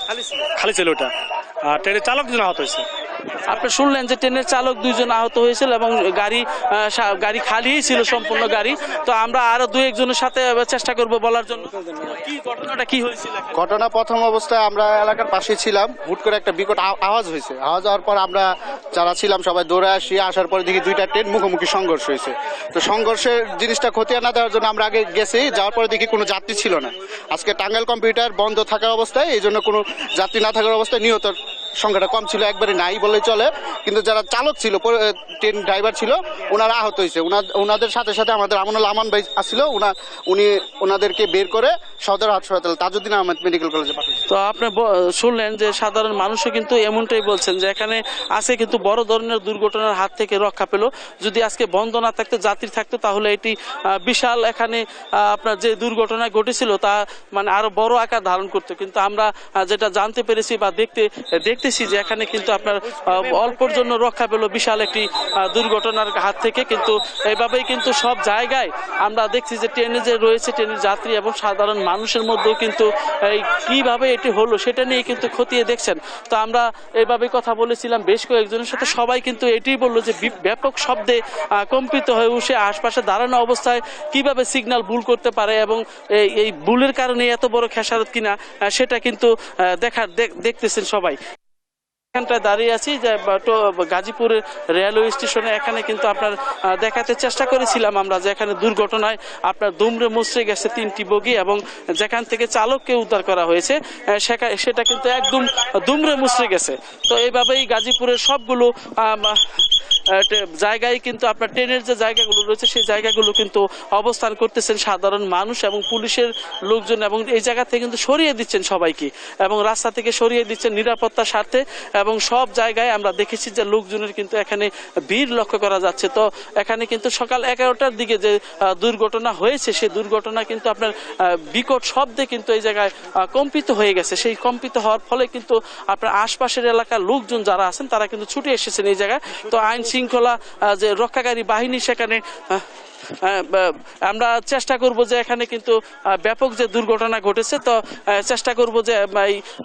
খালি ছিল ওটা। আর ট্রেনের চালক 2 জন আহত হয়েছে। আপনি শুনলেন যে ট্রেনের চালক 2 জন আহত হয়েছিল এবং গাড়ি খালিই ছিল সম্পূর্ণ গাড়ি। তো আমরা আরো 2-1 জনের সাথে চেষ্টা করব বলার জন্য। কি ঘটনাটা কি হয়েছিল? ঘটনা প্রথম অবস্থায় আমরা এলাকার পাশে ছিলাম, হুট করে একটা বিকট আওয়াজ হয়েছে। আওয়াজ হওয়ার পর আমরা যারা ছিলাম সবাই দৌড়ে আসার পরে দেখি 2টা ট্রেন মুখোমুখি সংঘর্ষ হয়েছে। তো সংঘর্ষের জিনিসটা খতিয়ে না দেওয়ার জন্য আমরা আগে গেছি, যাওয়ার পরে দেখি কোনো যাত্রী ছিল না। আজকে টাঙ্গাইল কম্পিউটার বন্ধ থাকার অবস্থায়, এই জন্য কোনো যাত্রী না থাকার অবস্থায় নিহতর সংখ্যাটা কম ছিল, একবারে নাই বললেই চলে। কিন্তু যারা চালক ছিল, ট্রেন ড্রাইভার ছিল, ওনারা আহত হয়েছে। ওনাদের সাথে সাথে আমাদের আমান ভাই আসছিল, উনি ওনাদেরকে বের করে সদর হাসপাতাল তাজউদ্দিন আহমেদ মেডিকেল কলেজে পাঠিয়েছে। তো আপনি শুনলেন যে সাধারণ মানুষও কিন্তু এমনটাই বলছেন যে এখানে আছে কিন্তু বড় ধরনের দুর্ঘটনার হাত থেকে রক্ষা পেল। যদি আজকে বন্ধ না থাকতো, যাত্রী থাকতো, তাহলে এটি বিশাল এখানে আপনার যে দুর্ঘটনা ঘটেছিল তা মানে আরো বড় আকার ধারণ করতো। কিন্তু আমরা যেটা জানতে পেরেছি বা দেখতেছি যে এখানে কিন্তু আপনার অল্পর জন্য রক্ষা পেল বিশাল একটি দুর্ঘটনার হাত থেকে। কিন্তু এইভাবেই কিন্তু সব জায়গায় আমরা দেখছি যে ট্রেনে যে রয়েছে, ট্রেনের যাত্রী এবং সাধারণ মানুষের মধ্যেও কিন্তু এই কিভাবে এটি হলো সেটা নিয়ে কিন্তু খতিয়ে দেখছেন। তো আমরা এইভাবে কথা বলেছিলাম বেশ কয়েকজনের সাথে, সবাই কিন্তু এটাই বললো যে ব্যাপক শব্দে কম্পিত হয়ে উঠে আশপাশে দাঁড়ানো অবস্থায় কিভাবে সিগন্যাল ভুল করতে পারে এবং এই ভুলের কারণে এত বড় খেসারত কিনা সেটা কিন্তু দেখতেছেন সবাই। এখানটায় দাঁড়িয়ে আছি যে গাজীপুরের রেলওয়ে স্টেশনে। এখানে কিন্তু আপনার দেখাতে চেষ্টা করেছিলাম আমরা যে এখানে দুর্ঘটনায় আপনার দুমড়ে মুচড়ে গেছে 3টি বগি এবং যেখান থেকে চালককে উদ্ধার করা হয়েছে সেটা কিন্তু একদম দুমড়ে মুচড়ে গেছে। তো এইভাবেই গাজীপুরের সবগুলো জায়গায় কিন্তু আপনার ট্রেনের যে জায়গাগুলো রয়েছে সেই জায়গাগুলো কিন্তু অবস্থান করতেছেন সাধারণ মানুষ এবং পুলিশের লোকজন, এবং এই জায়গা থেকে কিন্তু সরিয়ে দিচ্ছেন সবাইকে এবং রাস্তা থেকে সরিয়ে দিচ্ছেন নিরাপত্তার স্বার্থে। এবং সব জায়গায় আমরা দেখেছি যে লোকজনের কিন্তু এখানে ভিড় লক্ষ্য করা যাচ্ছে। তো এখানে কিন্তু সকাল 11টার দিকে যে দুর্ঘটনা হয়েছে সেই দুর্ঘটনা কিন্তু আপনার বিকট শব্দে কিন্তু এই জায়গায় কম্পিত হয়ে গেছে। সেই কম্পিত হওয়ার ফলে কিন্তু আপনার আশপাশের এলাকার লোকজন যারা আছেন তারা কিন্তু ছুটে এসেছেন এই জায়গায়। তো আইন শৃঙ্খলা যে রক্ষাকারী বাহিনী সেখানে আমরা চেষ্টা করব যে এখানে কিন্তু ব্যাপক যে দুর্ঘটনা ঘটেছে, তো চেষ্টা করব যে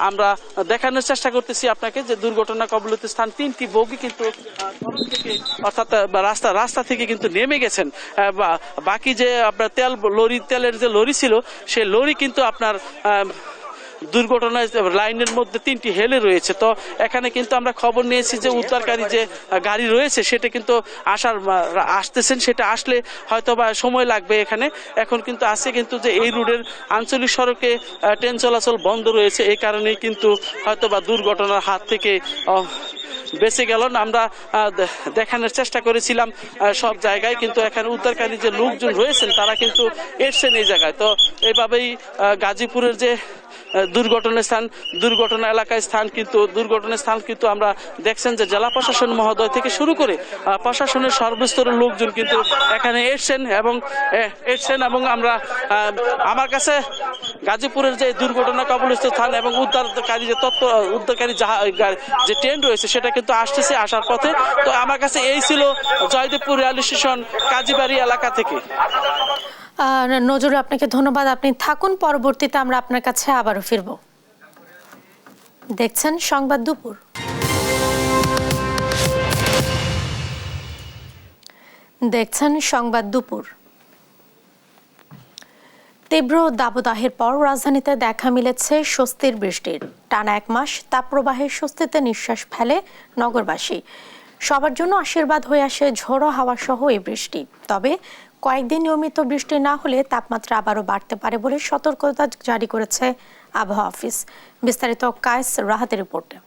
আমরা দেখানোর চেষ্টা করতেছি আপনাকে যে দুর্ঘটনা কবলিত স্থান 3টি বগি কিন্তু অর্থাৎ রাস্তা থেকে কিন্তু নেমে গেছেন। বাকি যে আপনার তেলের যে লরি ছিল সেই লরি কিন্তু আপনার দুর্ঘটনায় লাইনের মধ্যে 3টি হেলে রয়েছে। তো এখানে কিন্তু আমরা খবর নিয়েছি যে উদ্ধারকারী যে গাড়ি রয়েছে সেটা কিন্তু আসতেছেন, সেটা আসলে হয়তো বা সময় লাগবে। এখন কিন্তু আছে কিন্তু যে এই রুটের আঞ্চলিক সড়কে ট্রেন চলাচল বন্ধ রয়েছে, এই কারণেই কিন্তু হয়তো বা দুর্ঘটনার হাত থেকে বেঁচে গেল না। আমরা দেখানোর চেষ্টা করেছিলাম সব জায়গায়, কিন্তু এখানে উদ্ধারকারী যে লোকজন রয়েছেন তারা কিন্তু এসছেন এই জায়গায়। তো এইভাবেই গাজীপুরের যে দুর্ঘটনা এলাকায় দুর্ঘটনার স্থান কিন্তু আমরা দেখছেন যে জেলা প্রশাসন মহোদয় থেকে শুরু করে প্রশাসনের সর্বস্তরের লোকজন কিন্তু এখানে এসছেন এবং আমরা আমার কাছে গাজীপুরের যে দুর্ঘটনা কবলিত স্থান এবং উদ্ধারকারী যে ট্রেন রয়েছে সেটা কিন্তু আসার পথে। তো আমার কাছে এই ছিল জয়দেবপুর রেল স্টেশন কাজীবাড়ি এলাকা থেকে। নজরুল, আপনাকে ধন্যবাদ। আপনি থাকুন, পরবর্তীতে আমরা আপনার কাছে আবারও ফিরব। দেখছেন সংবাদ দুপুর। তীব্র দাবদাহের পর রাজধানীতে দেখা মিলেছে স্বস্তির বৃষ্টির। টানা 1 মাস তাপপ্রবাহের স্বস্তিতে নিঃশ্বাস ফেলে নগরবাসী। সবার জন্য আশীর্বাদ হয়ে আসে ঝোড়ো হাওয়া সহ এই বৃষ্টি। তবে কয়েকদিন নিয়মিত বৃষ্টি না হলে তাপমাত্রা আবারও বাড়তে পারে বলে সতর্কতা জারি করেছে আবহাওয়া অফিস। বিস্তারিত কায়েস রাহাতের রিপোর্টে।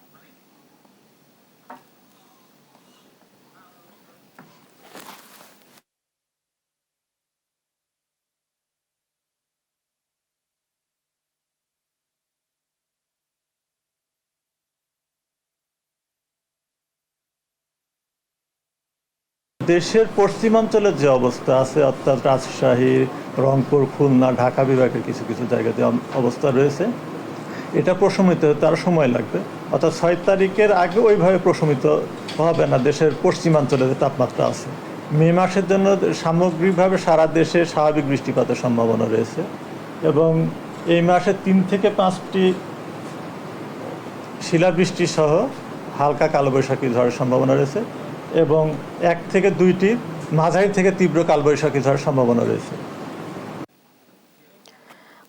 দেশের পশ্চিমাঞ্চলের যে অবস্থা আছে, অর্থাৎ রাজশাহী, রংপুর, খুলনা, ঢাকা বিভাগের কিছু কিছু জায়গাতে অবস্থা রয়েছে, এটা প্রশমিত হতে আরও সময় লাগবে। অর্থাৎ 6 তারিখের আগে ওইভাবে প্রশমিত হবে না দেশের পশ্চিমাঞ্চলে যে তাপমাত্রা আছে। মে মাসের জন্য সামগ্রিকভাবে সারা দেশে স্বাভাবিক বৃষ্টিপাতের সম্ভাবনা রয়েছে এবং এই মাসে 3 থেকে 5টি শিলাবৃষ্টি সহ হালকা কালবৈশাখী ঝড়ের সম্ভাবনা রয়েছে এবং 1 থেকে 2টি মাঝারি থেকে তীব্র কালবৈশাখী ঝড়ের সম্ভাবনা রয়েছে।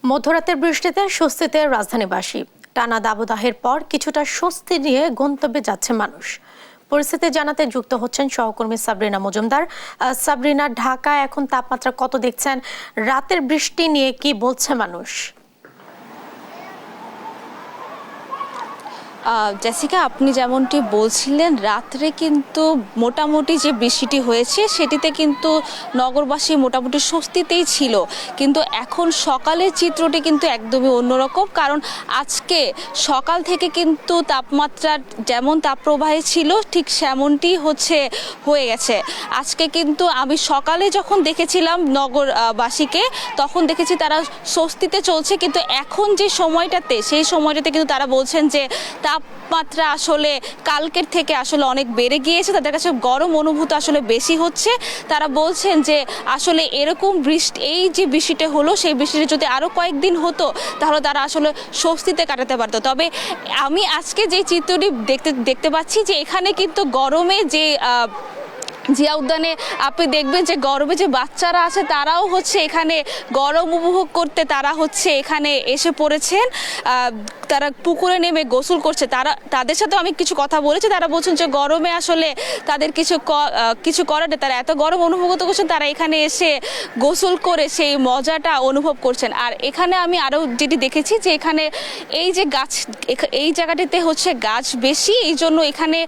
মধ্যরাতের বৃষ্টিতে স্বস্তিতে রাজধানীবাসী। টানা দাবদাহের পর কিছুটা স্বস্তি নিয়ে গন্তব্যে যাচ্ছে মানুষ। পরিস্থিতি জানাতে যুক্ত হচ্ছেন সহকর্মী সাবরিনা মজুমদার। সাবরিনা, ঢাকায় এখন তাপমাত্রা কত দেখছেন? রাতের বৃষ্টি নিয়ে কি বলছে মানুষ? জেসিকা, আপনি যেমনটি বলছিলেন, রাত্রে কিন্তু মোটামুটি যে বৃষ্টিটি হয়েছে সেটিতে কিন্তু নগরবাসী মোটামুটি স্বস্তিতেই ছিল, কিন্তু এখন সকালের চিত্রটি কিন্তু একদমই অন্যরকম। কারণ আজকে সকাল থেকে কিন্তু তাপমাত্রা যেমন তাপপ্রবাহে ছিল ঠিক সেমনটি হয়ে গেছে। আজকে কিন্তু আমি সকালে যখন দেখেছিলাম নগরবাসীকে, তখন দেখেছি তারা স্বস্তিতে চলছে, কিন্তু এখন যে সময়টাতে সেই সময়টাতে কিন্তু তারা বলছেন যে তাপমাত্রা আসলে কালকের থেকে আসলে অনেক বেড়ে গিয়েছে, তাদের কাছে গরম অনুভূতি আসলে বেশি হচ্ছে। তারা বলছেন যে আসলে এরকম এই যে বৃষ্টিটা হলো, সেই বৃষ্টিটা যদি আরও কয়েকদিন হতো তাহলে তারা আসলে স্বস্তিতে কাটাতে পারতো। তবে আমি আজকে যে চিত্রটি দেখতে পাচ্ছি যে এখানে কিন্তু গরমে যে জিয়া উদ্যানে আপনি দেখবেন যে গরমে যে বাচ্চারা আছে তারাও এখানে গরম উপভোগ করতে তারা এখানে এসে পড়েছেন। তারা পুকুরে নেমে গোসল করছে। তাদের সাথে আমি কিছু কথা বলেছি, তারা বলছেন যে গরমে আসলে তাদের কিছু করার নেই, তারা এত গরম অনুভব করছেন, তারা এখানে এসে গোসল করে সেই মজাটা অনুভব করছেন। আর এখানে আমি আরও যেটি দেখেছি যে এখানে এই যে গাছ, এই জায়গাটিতে গাছ বেশি, এই জন্য এখানে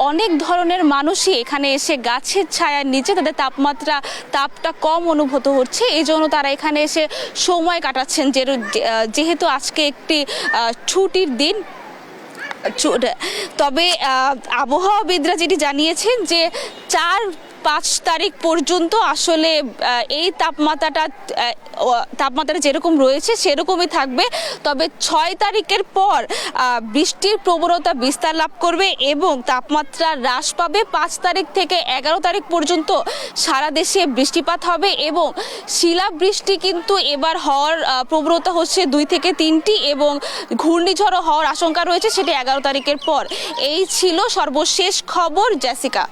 অনেক ধরনের মানুষই এখানে এসে গাছের ছায়ার নিচে তাদের তাপটা কম অনুভূত হচ্ছে, এই জন্য তারা এখানে এসে সময় কাটাচ্ছেন। যেহেতু আজকে একটি ছুটির দিন। তবে আবহাওয়াবিদরা যেটি জানিয়েছেন যে 4-5 তারিখ পর্যন্ত আসলে এই তাপমাত্রাটা যেরকম রয়েছে সেরকমই থাকবে। তবে 6 তারিখের পর বৃষ্টির প্রবণতা বিস্তার লাভ করবে এবং তাপমাত্রা হ্রাস পাবে। 5 তারিখ থেকে 11 তারিখ পর্যন্ত সারা দেশে বৃষ্টিপাত হবে এবং শিলাবৃষ্টি কিন্তু এবার হওয়ার প্রবণতা 2 থেকে 3টি এবং ঘূর্ণিঝড়ও হওয়ার আশঙ্কা রয়েছে, সেটি 11 তারিখের পর। এই ছিল সর্বশেষ খবর। জেসিকা।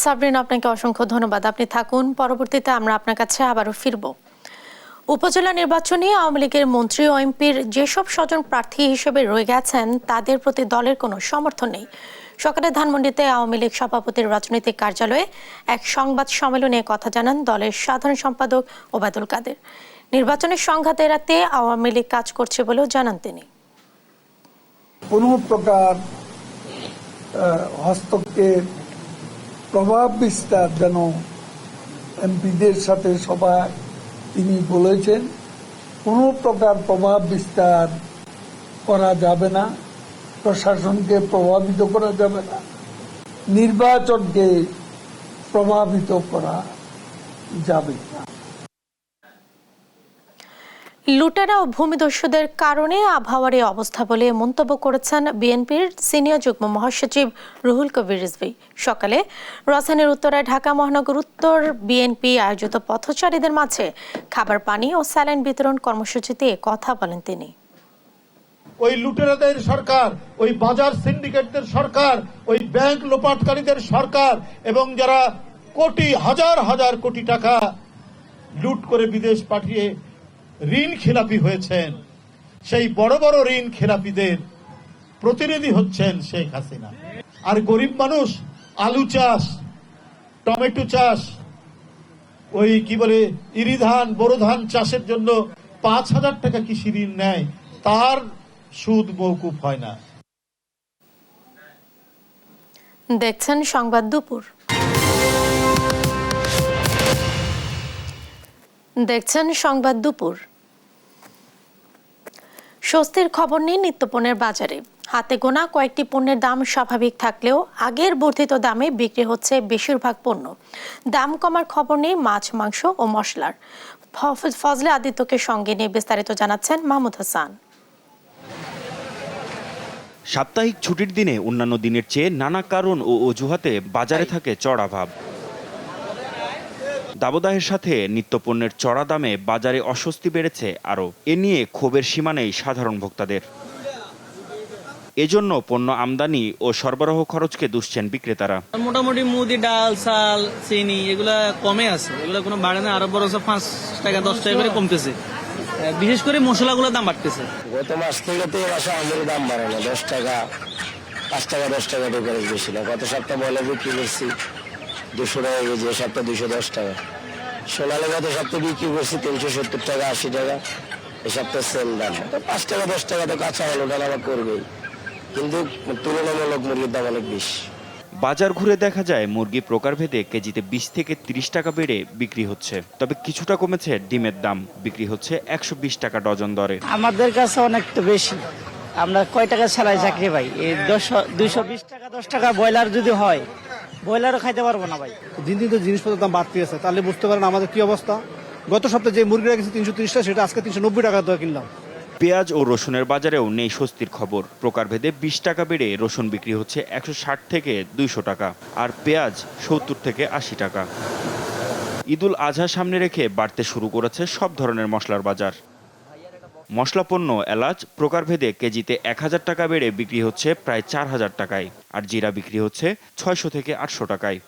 সাবরিনা, আপনাকে অসংখ্য ধন্যবাদ। আপনি থাকুন, পরবর্তীতে আমরা আপনার কাছে আবারও ফিরব। উপজেলা নির্বাচনে আওয়ামী লীগের মন্ত্রী ও এমপির যেসব স্বজন প্রার্থী হিসেবে রয়ে গেছেন তাদের প্রতি দলের কোনো সমর্থন নেই। সকালে ধানমন্ডিতে আওয়ামী লীগ সভাপতির রাজনৈতিক কার্যালয়ে এক সংবাদ সম্মেলনে কথা জানান দলের সাধারণ সম্পাদক ওবায়দুল কাদের। নির্বাচনের সংঘাত এড়াতে আওয়ামী লীগ কাজ করছে বলেও জানান তিনি। কোনো প্রকার হস্তক্ষেপ, প্রভাব বিস্তার যেন এমপিদের সাথে সভায় তিনি বলেছেন কোনো প্রকার প্রভাব বিস্তার করা যাবে না, প্রশাসনকে প্রভাবিত করা যাবে না, নির্বাচনকে প্রভাবিত করা যাবে না। লুটেরা ও ভূমিদস্যুদের কারণে আবহাওয়ার এই অবস্থা বলে মন্তব্য করেছেন বিএনপির সিনিয়র যুগ্ম মহাসচিব রুহুল কবির রিজভী। সকালে রাজধানীর উত্তরায় ঢাকা মহানগর উত্তর বিএনপি আয়োজিত পথচারীদের মাঝে খাবার পানি ও স্যালাইন বিতরণ কর্মসূচিতে কথা বলেন তিনি। ওই লুটেরাদের সরকার, ওই বাজার সিন্ডিকেটদের সরকার, ওই ব্যাংক লোপাটকারীদের সরকার এবং যারা হাজার হাজার কোটি টাকা লুট করে বিদেশ পাঠিয়ে ঋণ খেলাপি হয়েছেন, সেই বড় বড় ঋণ খেলাপিদের প্রতিনিধি হচ্ছেন শেখ হাসিনা। আর গরিব মানুষ আলু চাষ, টমেটো চাষ, ওই ইরি ধান, বোরো ধান চাষের জন্য 5,000 টাকা কৃষি ঋণ নেয়, তার সুদ মওকুফ হয় না। দেখছেন সংবাদ দুপুর। স্বস্তির খবর নিয়ে নিত্যপণ্যের বাজারে। হাতে গোনা কয়েকটি পণ্যের দাম স্বাভাবিক থাকলেও আগের বর্ধিত দামে বিক্রি হচ্ছে বেশিরভাগ পণ্য। দাম কমার খবর নেই মাছ, মাংস ও মশলার। ফজলে আদিত্যকে সঙ্গে নিয়ে বিস্তারিত জানাচ্ছেন মাহমুদ হাসান। সাপ্তাহিক ছুটির দিনে অন্যান্য দিনের চেয়ে নানা কারণ ও অজুহাতে বাজারে থাকে চড়াভাব। দাবদাহের সাথে নিত্যপণ্যের চড়া দামে বাজারে অস্বস্তি বেড়েছে আরও। এ নিয়ে ক্ষোভের সীমা নেই সাধারণ ভোক্তাদের। এজন্য পণ্য আমদানি ও সরবরাহ খরচকে দুষছেন বিক্রেতারা। মোটামুটি মুদি, ডাল, চাল, চিনি এগুলা কমে আছে, এগুলা কোনো বাড়ে না, আরো বরঞ্চ 5 টাকা 10 টাকা করে কমতেছে। বিশেষ করে মশলাগুলোর দাম বাড়তেছে। গত মাস থেকে তো এই মাসে আমুর দাম বাড়ে না, 10 টাকা 5 টাকা 10 টাকা করে বেশি না। গত সপ্তাহে ময়লা বিক্রি করছি 200 টাকা কেজি, এ সপ্তাহে 210 টাকা। সোনালী গত সপ্তাহে বিক্রি করছি 370 টাকা 80 টাকা, এ সপ্তাহে সেম দাম। 5 টাকা 10 টাকা তো কাঁচা হলো ওটা আবার করবেই, কিন্তু তুলনামূলক মুরগির দাম অনেক বেশি। বাজার ঘুরে দেখা যায় মুরগি প্রকারভেদে কেজিতে 20 থেকে 30 টাকা বেড়ে বিক্রি হচ্ছে। তবে কিছুটা কমেছে ডিমের দাম, বিক্রি হচ্ছে 120 টাকা ডজন দরে। আমাদের কাছে অনেকটা বেশি, আমরা কয় টাকা ছাড়াই চাকরি পাই, এই 220 টাকা 10 টাকা ব্রয়লার যদি হয়, ব্রয়লারও খাইতে পারবো না ভাই। দিন দিন তো জিনিসপত্রের দাম বাড়তে আছে, তাহলে বুঝতে পারেন আমাদের কি অবস্থা। গত সপ্তাহে যে মুরগিটা গেছে 330 টাকা, সেটা আজকে 390 টাকা দিয়ে কিনলাম। পেঁয়াজ ও রসুনের বাজারেও নেই স্বস্তির খবর। প্রকারভেদে 20 টাকা বেড়ে রসুন বিক্রি হচ্ছে 160 থেকে 200 টাকা, আর পেঁয়াজ 70 থেকে 80 টাকা। ঈদুল আজহা সামনে রেখে বাড়তে শুরু করেছে সব ধরনের মশলার বাজার। মশলা পণ্য এলাচ প্রকারভেদে কেজিতে 1000 টাকা বেড়ে বিক্রি হচ্ছে প্রায় 4000 টাকায়, আর জিরা বিক্রি হচ্ছে 600 থেকে 800 টাকায়।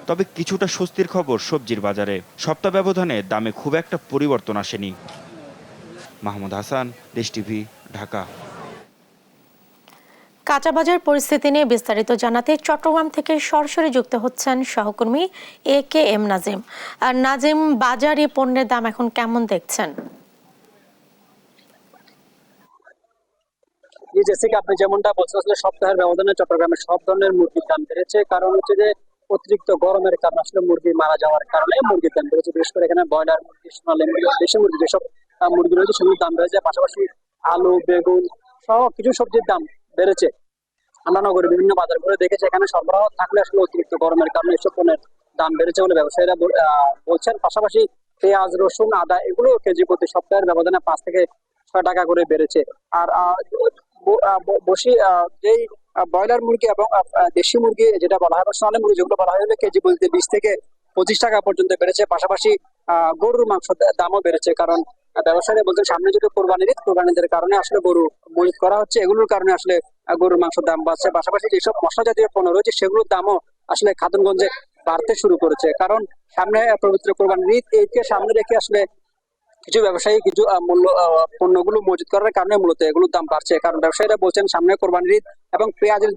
তবে কিছুটা স্বস্তির খবর সবজির বাজারে। সপ্তাহ ব্যবধানে দামে খুব একটা পরিবর্তন আসেনি। মাহমুদ হাসান, দেশ টিভি, ঢাকা। কাঁচা বাজার পরিস্থিতি নিয়ে বিস্তারিত জানাতে চট্টগ্রাম থেকে সরাসরি যুক্ত হচ্ছেন সহকর্মী AKM নাজিম। আর নাজিম, বাজারে পণ্যের দাম এখন কেমন দেখছেন? জেসিকা, আপনি যেমনটা বলছেন, আসলে সপ্তাহের ব্যবধানে চট্টগ্রামের সব ধরনের মুরগির দাম বেড়েছে। কারণ হচ্ছে যে অতিরিক্ত গরমের কারণে আসলে মুরগি মারা যাওয়ার কারণে মুরগির দাম বেড়েছে। বিশেষ করে এখানে ব্রয়লার মুরগি, সোনালী মুরগি, দেশি মুরগি, যেসব মুরগি রয়েছে সেগুলোর দাম বেড়েছে। পাশাপাশি আলু, বেগুন সহ কিছু সবজির দাম বেড়েছে। আমরা নগরের বিভিন্ন বাজার ঘুরে দেখেছি, এখানে সরবরাহ থাকলে আসলে অতিরিক্ত গরমের কারণে এসব পণ্যের দাম বেড়েছে বলে ব্যবসায়ীরা বলছেন। পাশাপাশি পেঁয়াজ, রসুন, আদা এগুলো কেজি প্রতি সপ্তাহের ব্যবধানে 5 থেকে 6 টাকা করে বেড়েছে। আর বসি যেই ব্রয়লার মুরগি এবং দেশি মুরগি যেটা বলা হয়, সোনালী মুরগি যেগুলো বলা হয়, কেজি প্রতি 20 থেকে 25 টাকা পর্যন্ত বেড়েছে। পাশাপাশি গরুর মাংস দামও বেড়েছে। কারণ ব্যবসায়ীরা বলছেন সামনে যেটা কোরবানির ঈদ, কোরবানিদের কারণে আসলে গরু মজুত করা হচ্ছে, এগুলোর কারণে আসলে গরুর মাংসের দাম বাড়ছে। পাশাপাশি যেসব মশলা জাতীয় পণ্য রয়েছে সেগুলোর দামও আসলে খাতুনগঞ্জে বাড়তে শুরু করেছে। কারণ সামনে পবিত্র কোরবানির ঈদ, ঈদকে সামনে রেখে আসলে কিছু ব্যবসায়ী কিছু পণ্যগুলো মজুত করার কারণে মূলত এগুলোর দাম বাড়ছে। কারণ ব্যবসায়ীরা বলছেন সামনে কোরবানির ঈদ এবং পেঁয়াজের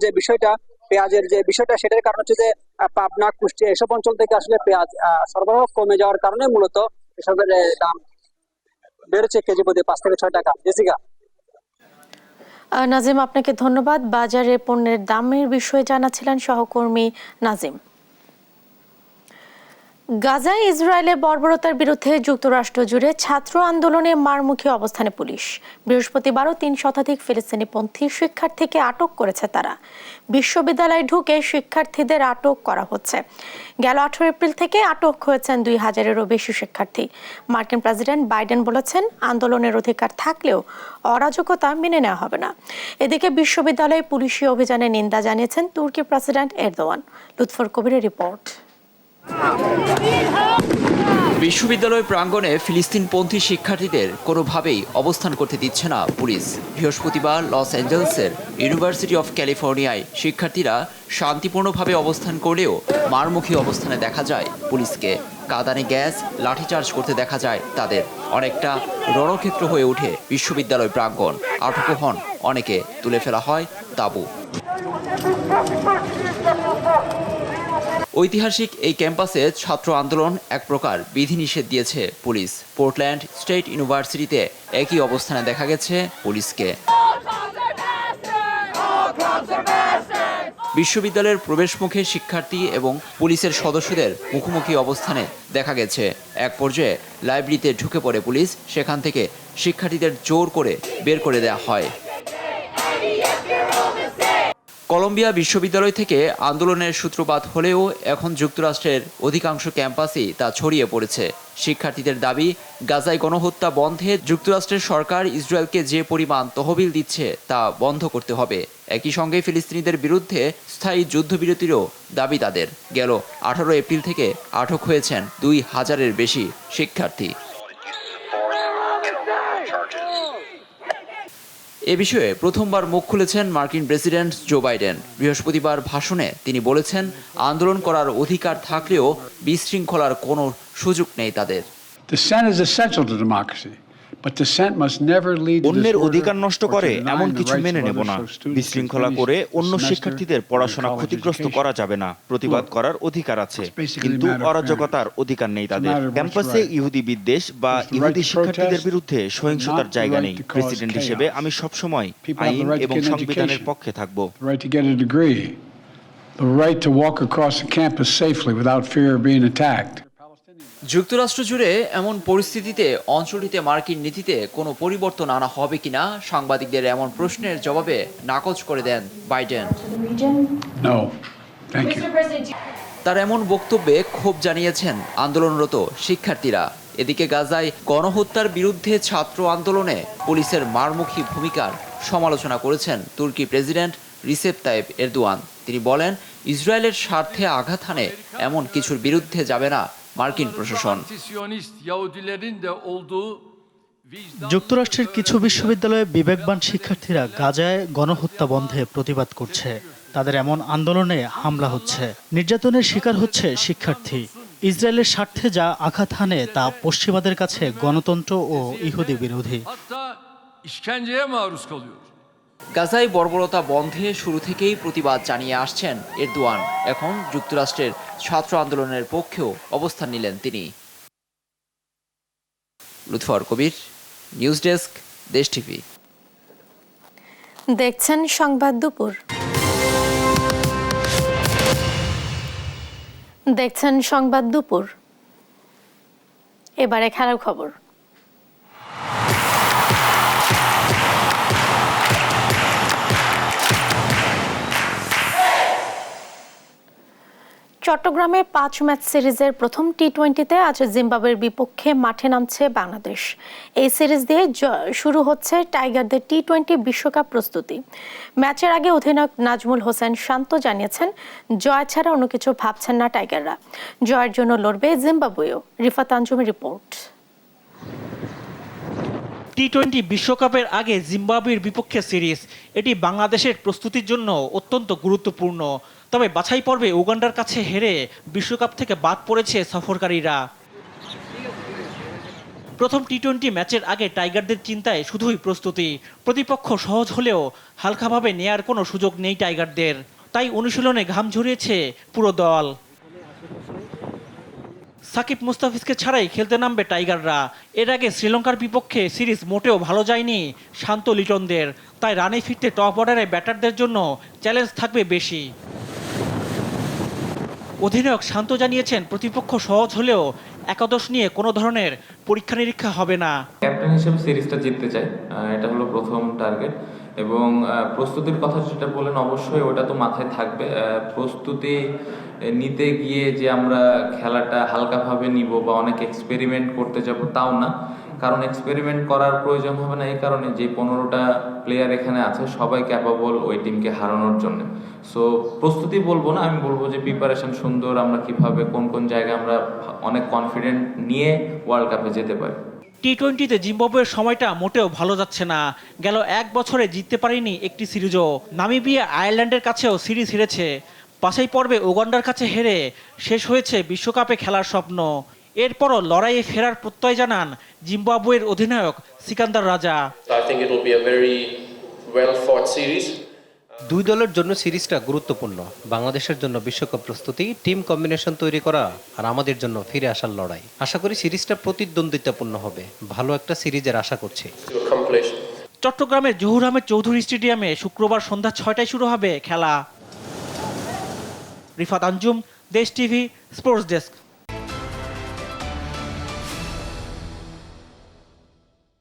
যে বিষয়টা সেটার কারণ হচ্ছে যে পাবনা, কুষ্টিয়া এসব অঞ্চল থেকে আসলে পেঁয়াজ সরবরাহ কমে যাওয়ার কারণে মূলত এসবের দাম বেড়েছে কেজি প্রতি 5 থেকে 6 টাকা। জেসিকা। নাজিম, আপনাকে ধন্যবাদ। বাজারে পণ্যের দামের বিষয়ে জানাচ্ছিলেন সহকর্মী নাজিম। গাজায় ইসরায়েলের বর্বরতার বিরুদ্ধে যুক্তরাষ্ট্র জুড়ে ছাত্র আন্দোলনে মারমুখী অবস্থানে পুলিশ। বৃহস্পতিবারও 3 শতাধিক ফিলিস্তিনিপন্থী শিক্ষার্থীকে আটক করেছে তারা। বিশ্ববিদ্যালয়ে ঢুকে শিক্ষার্থীদের আটক করা হচ্ছে। গেল 18 এপ্রিল থেকে আটক হয়েছেন 2000-এরও বেশি শিক্ষার্থী। মার্কিন প্রেসিডেন্ট বাইডেন বলেছেন, আন্দোলনের অধিকার থাকলেও অরাজকতা মেনে নেওয়া হবে না। এদিকে বিশ্ববিদ্যালয়ে পুলিশি অভিযানের নিন্দা জানিয়েছেন তুর্কি প্রেসিডেন্ট এরদোয়ান। লুৎফর কবিরের রিপোর্ট। বিশ্ববিদ্যালয় প্রাঙ্গণে ফিলিস্তিনপন্থী শিক্ষার্থীদের কোনোভাবেই অবস্থান করতে দিচ্ছে না পুলিশ। বৃহস্পতিবার লস অ্যাঞ্জেলসের ইউনিভার্সিটি অফ ক্যালিফোর্নিয়ায় শিক্ষার্থীরা শান্তিপূর্ণভাবে অবস্থান করলেও মারমুখী অবস্থানে দেখা যায় পুলিশকে। কাঁদানে গ্যাস, লাঠিচার্জ করতে দেখা যায় তাদের। অনেকটা রণক্ষেত্র হয়ে ওঠে বিশ্ববিদ্যালয় প্রাঙ্গণ। আটক হন অনেকে, তুলে ফেলা হয় তাঁবু। ঐতিহাসিক এই ক্যাম্পাসে ছাত্র আন্দোলন এক প্রকার বিধিনিষেধ দিয়েছে পুলিশ। পোর্টল্যান্ড স্টেট ইউনিভার্সিটিতে একই অবস্থানে দেখা গেছে পুলিশকে। বিশ্ববিদ্যালয়ের প্রবেশমুখে শিক্ষার্থী এবং পুলিশের সদস্যদের মুখোমুখি অবস্থানে দেখা গেছে। এক পর্যায়ে লাইব্রেরিতে ঢুকে পড়ে পুলিশ, সেখান থেকে শিক্ষার্থীদের জোর করে বের করে দেওয়া হয়। কলম্বিয়া বিশ্ববিদ্যালয় থেকে আন্দোলনের সূত্রপাত হলেও এখন যুক্তরাষ্ট্রের অধিকাংশ ক্যাম্পাসেই তা ছড়িয়ে পড়েছে। শিক্ষার্থীদের দাবি, গাজায় গণহত্যা বন্ধে যুক্তরাষ্ট্রের সরকার ইসরায়েলকে যে পরিমাণ তহবিল দিচ্ছে তা বন্ধ করতে হবে। একই সঙ্গে ফিলিস্তিনিদের বিরুদ্ধে স্থায়ী যুদ্ধবিরতিরও দাবি তাদের। গেল 18 এপ্রিল থেকে আটক হয়েছেন 2000-এর বেশি শিক্ষার্থী। এ বিষয়ে প্রথমবার মুখ খুলেছেন মার্কিন প্রেসিডেন্ট জো বাইডেন। বৃহস্পতিবার ভাষণে তিনি বলেছেন, আন্দোলন করার অধিকার থাকলেও বিশৃঙ্খলার কোনো সুযোগ নেই তাদের। অন্যের অধিকার নষ্ট করে এমন কিছু মেনে নেব না। বিশৃঙ্খলা করে অন্য শিক্ষার্থীদের পড়াশোনা ক্ষতিগ্রস্ত করা যাবে না। প্রতিবাদ করার অধিকার আছে, কিন্তু অরাজকতার অধিকার নেই তাদের। ক্যাম্পাসে ইহুদি বিদ্বেষ বা ইহুদি শিক্ষার্থীদের বিরুদ্ধে সহিংসতার জায়গা নেই। প্রেসিডেন্ট হিসেবে আমি সবসময় আইন এবং সংবিধানের পক্ষে থাকব। যুক্তরাষ্ট্র জুড়ে এমন পরিস্থিতিতে অঞ্চলটিতে মার্কিন নীতিতে কোনো পরিবর্তন আনা হবে কিনা সাংবাদিকদের এমন প্রশ্নের জবাবে নাকচ করে দেন বাইডেন। তার এমন বক্তব্যে ক্ষোভ জানিয়েছেন আন্দোলনরত শিক্ষার্থীরা। এদিকে গাজায় গণহত্যার বিরুদ্ধে ছাত্র আন্দোলনে পুলিশের মারমুখী ভূমিকার সমালোচনা করেছেন তুর্কি প্রেসিডেন্ট রিসেপ তাইপ এরদোয়ান। তিনি বলেন, ইসরায়েলের স্বার্থে আঘাত হানে এমন কিছুর বিরুদ্ধে যাবে না মার্কিন প্রশাসন। যুক্তরাষ্ট্রের কিছু বিশ্ববিদ্যালয়ে বিবেকবান শিক্ষার্থীরা গাজায় গণহত্যা বন্ধে প্রতিবাদ করছে। তাদের এমন আন্দোলনে হামলা হচ্ছে, নির্যাতনের শিকার হচ্ছে শিক্ষার্থী। ইসরায়েলের স্বার্থে যা আঘাত হানে তা পশ্চিমাদের কাছে গণতন্ত্র ও ইহুদি বিরোধী। গাজায় বর্বরতা বন্ধে শুরু থেকেই প্রতিবাদ জানিয়ে আসছেন এরদোয়ান। এখন যুক্তরাষ্ট্রের ছাত্র আন্দোলনের পক্ষেও অবস্থান নিলেন তিনি। লুৎফর কবির, নিউজ ডেস্ক, দেশ টিভি। দেখছেন সংবাদ দুপুর। দেখছেন সংবাদ দুপুর। এবারে খেলার খবর। চট্টগ্রামে 5 ম্যাচ সিরিজের প্রথম টি-20তে আজ জিম্বাবুয়ের বিপক্ষে মাঠে নামছে বাংলাদেশ। এই সিরিজ দিয়ে শুরু হচ্ছে টাইগারদের টি-20 বিশ্বকাপ প্রস্তুতি। ম্যাচের আগে অধিনায়ক নাজমুল হোসেন শান্ত জানিয়েছেন, জয় ছাড়া অন্য কিছু ভাবছেন না টাইগাররা। জয়ের জন্য লড়বে জিম্বাবুয়েও। রিফাত আঞ্জুমের রিপোর্ট। টি-20 বিশ্বকাপের আগে জিম্বাবুয়ের বিপক্ষে সিরিজ, এটি বাংলাদেশের প্রস্তুতির জন্য অত্যন্ত গুরুত্বপূর্ণ। তবে বাছাই পর্বে উগান্ডার কাছে হেরে বিশ্বকাপ থেকে বাদ পড়েছে সফরকারীরা। প্রথম টি-20 ম্যাচের আগে টাইগারদের চিন্তায় শুধুই প্রস্তুতি। প্রতিপক্ষ সহজ হলেও হালকাভাবে নেয়ার কোনো সুযোগ নেই টাইগারদের। তাই অনুশীলনে ঘাম ঝরিয়েছে পুরো দল। সাকিব মুস্তাফিজকে ছাড়াই খেলতে নামবে টাইগাররা। এর আগে শ্রীলঙ্কার বিপক্ষে সিরিজ মোটেও ভালো যায়নি শান্ত লিটনদের। তাই রানে ফিরতে টপ অর্ডারে ব্যাটারদের জন্য চ্যালেঞ্জ থাকবে বেশি। অধিনায়ক শান্ত জানিয়েছেন, প্রতিপক্ষ সহজ হলেও একাদশ নিয়ে কোনো ধরনের পরীক্ষা নিরীক্ষা হবে না। ক্যাপ্টেন হিসেবে সিরিজটা জিততে চাই, এটা হলো প্রথম টার্গেট। এবং প্রস্তুতির কথা যেটা বলেন, অবশ্যই ওটা তো মাথায় থাকবে। প্রস্তুতি নিতে গিয়ে যে আমরা খেলাটা হালকাভাবে নিব বা অনেক এক্সপেরিমেন্ট করতে যাব তাও না। কারণ এক্সপেরিমেন্ট করার প্রয়োজন হবে না এই কারণে যে 15টা প্লেয়ার এখানে আছে সবাই ক্যাপাবল ওই টিমকে হারানোর জন্য। সো প্রস্তুতি বলবো না, আমি বলবো যে প্রিপারেশন সুন্দর, আমরা কিভাবে কোন কোন জায়গায় আমরা অনেক কনফিডেন্ট নিয়ে ওয়ার্ল্ড কাপে যেতে পারি। টি-20তে জিম্বাবুয়ের সময়টা মোটেও ভালো যাচ্ছে না। গেল 1 বছরে জিততে পারেনি একটি সিরিজও। নামিবিয়া আয়ারল্যান্ডের কাছেও সিরিজ হেরেছে। বাছাই পর্বে উগান্ডার কাছে হেরে শেষ হয়েছে বিশ্বকাপে খেলার স্বপ্ন। এরপরও লড়াইয়ে ফেরার প্রত্যয় জানান জিম্বাবুয়ের অধিনায়ক সিকান্দার রাজা। দুই দলের জন্য সিরিজটা গুরুত্বপূর্ণ। বাংলাদেশের জন্য বিশ্বকাপ প্রস্তুতি, টিম কম্বিনেশন তৈরি করা, আর আমাদের জন্য ফিরে আসার লড়াই। আশা করি সিরিজটা প্রতিদ্বন্দ্বিতাপূর্ণ হবে। ভালো একটা সিরিজের আশা করছি। চট্টগ্রামের জহুর আহমেদ চৌধুরী স্টেডিয়ামে শুক্রবার সন্ধ্যা 6টায় শুরু হবে খেলা। রিফাত আঞ্জুম, দেশ টিভি, স্পোর্টস ডেস্ক।